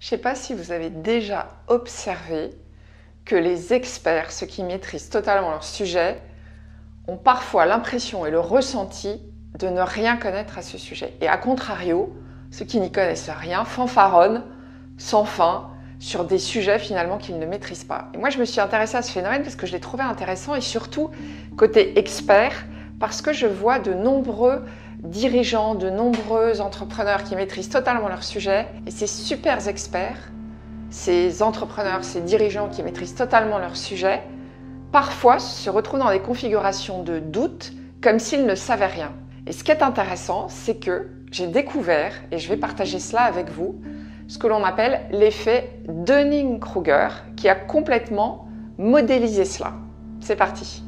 Je ne sais pas si vous avez déjà observé que les experts, ceux qui maîtrisent totalement leur sujet, ont parfois l'impression et le ressenti de ne rien connaître à ce sujet. Et à contrario, ceux qui n'y connaissent rien fanfaronnent sans fin sur des sujets finalement qu'ils ne maîtrisent pas. Et moi, je me suis intéressée à ce phénomène parce que je l'ai trouvé intéressant et surtout côté expert, parce que je vois de nombreux dirigeants, de nombreux entrepreneurs qui maîtrisent totalement leur sujet et ces super experts, ces entrepreneurs, ces dirigeants qui maîtrisent totalement leur sujet, parfois se retrouvent dans des configurations de doute comme s'ils ne savaient rien. Et ce qui est intéressant, c'est que j'ai découvert, et je vais partager cela avec vous, ce que l'on appelle l'effet Dunning-Kruger, qui a complètement modélisé cela. C'est parti.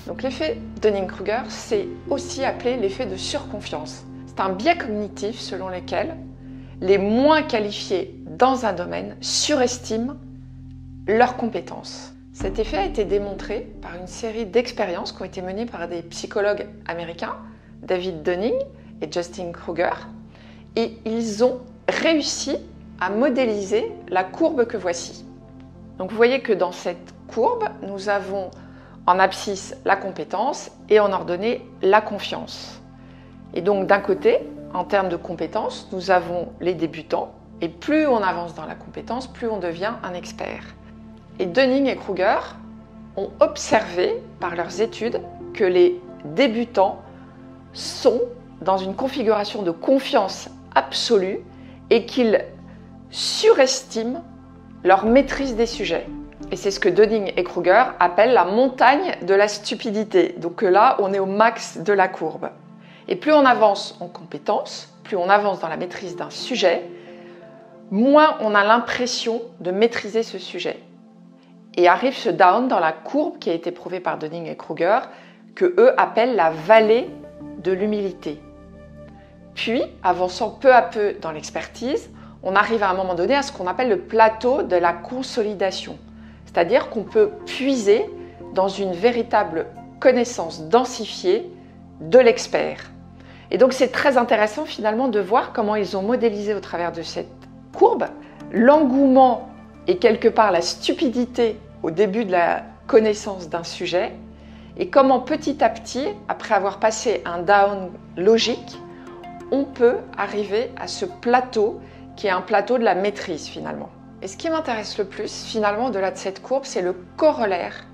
Donc l'effet Dunning-Kruger, c'est aussi appelé l'effet de surconfiance. C'est un biais cognitif selon lequel les moins qualifiés dans un domaine surestiment leurs compétences. Cet effet a été démontré par une série d'expériences qui ont été menées par des psychologues américains, David Dunning et Justin Kruger, et ils ont réussi à modéliser la courbe que voici. Donc vous voyez que dans cette courbe, nous avons en abscisse la compétence et en ordonnée la confiance. Et donc d'un côté, en termes de compétences, nous avons les débutants, et plus on avance dans la compétence, plus on devient un expert. Et Dunning et Kruger ont observé par leurs études que les débutants sont dans une configuration de confiance absolue et qu'ils surestiment leur maîtrise des sujets. Et c'est ce que Dunning et Kruger appellent la montagne de la stupidité. Donc là, on est au max de la courbe. Et plus on avance en compétence, plus on avance dans la maîtrise d'un sujet, moins on a l'impression de maîtriser ce sujet. Et arrive ce down dans la courbe qui a été prouvée par Dunning et Kruger, que eux appellent la vallée de l'humilité. Puis, avançant peu à peu dans l'expertise, on arrive à un moment donné à ce qu'on appelle le plateau de la consolidation. C'est-à-dire qu'on peut puiser dans une véritable connaissance densifiée de l'expert. Et donc c'est très intéressant finalement de voir comment ils ont modélisé au travers de cette courbe l'engouement et quelque part la stupidité au début de la connaissance d'un sujet et comment petit à petit, après avoir passé un down logique, on peut arriver à ce plateau qui est un plateau de la maîtrise finalement. Et ce qui m'intéresse le plus finalement au-delà de cette courbe, c'est le corollaire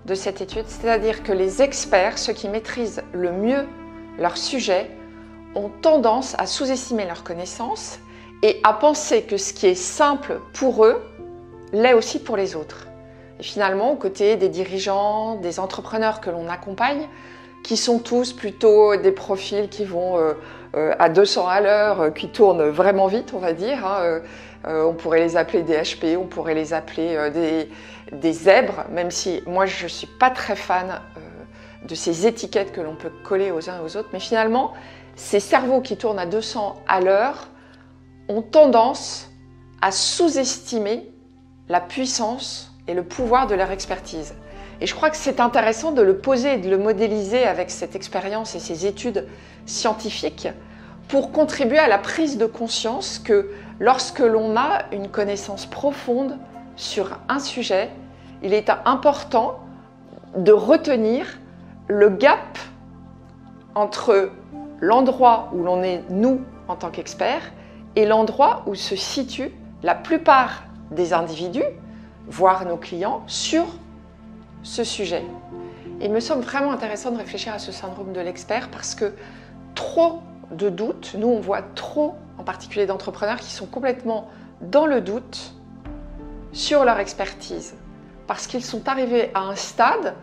de cette étude, c'est-à-dire que les experts, ceux qui maîtrisent le mieux leur sujet, ont tendance à sous-estimer leurs connaissances et à penser que ce qui est simple pour eux l'est aussi pour les autres. Et finalement, aux côtés des dirigeants, des entrepreneurs que l'on accompagne, qui sont tous plutôt des profils qui vont à 200 à l'heure, qui tournent vraiment vite, on va dire. On pourrait les appeler des HP, on pourrait les appeler des zèbres, même si moi je ne suis pas très fan de ces étiquettes que l'on peut coller aux uns et aux autres. Mais finalement, ces cerveaux qui tournent à 200 à l'heure ont tendance à sous-estimer la puissance et le pouvoir de leur expertise. Et je crois que c'est intéressant de le poser et de le modéliser avec cette expérience et ces études scientifiques pour contribuer à la prise de conscience que lorsque l'on a une connaissance profonde sur un sujet, il est important de retenir le gap entre l'endroit où l'on est, nous, en tant qu'experts, et l'endroit où se situe la plupart des individus, voire nos clients, sur ce sujet. Et il me semble vraiment intéressant de réfléchir à ce syndrome de l'expert parce que trop de doutes, nous on voit trop en particulier d'entrepreneurs qui sont complètement dans le doute sur leur expertise parce qu'ils sont arrivés à un stade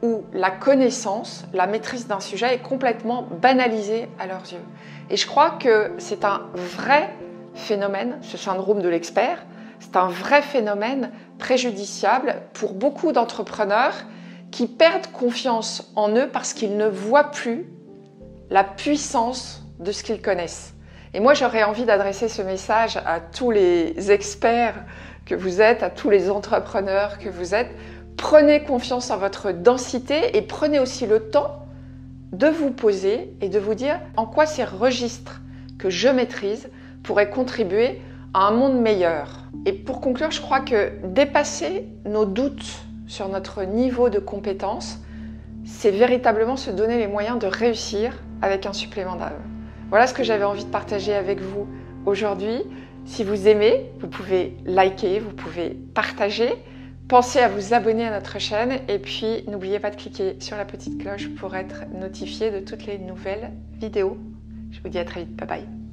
où la connaissance, la maîtrise d'un sujet est complètement banalisée à leurs yeux. Et je crois que c'est un vrai phénomène, ce syndrome de l'expert, c'est un vrai phénomène préjudiciable pour beaucoup d'entrepreneurs qui perdent confiance en eux parce qu'ils ne voient plus la puissance de ce qu'ils connaissent. Et moi, j'aurais envie d'adresser ce message à tous les experts que vous êtes, à tous les entrepreneurs que vous êtes. Prenez confiance en votre densité et prenez aussi le temps de vous poser et de vous dire en quoi ces registres que je maîtrise pourraient contribuer à un monde meilleur. Et pour conclure, je crois que dépasser nos doutes sur notre niveau de compétence, c'est véritablement se donner les moyens de réussir avec un supplément d'âme. Voilà ce que j'avais envie de partager avec vous aujourd'hui. Si vous aimez, vous pouvez liker, vous pouvez partager. Pensez à vous abonner à notre chaîne et puis n'oubliez pas de cliquer sur la petite cloche pour être notifié de toutes les nouvelles vidéos. Je vous dis à très vite, bye bye.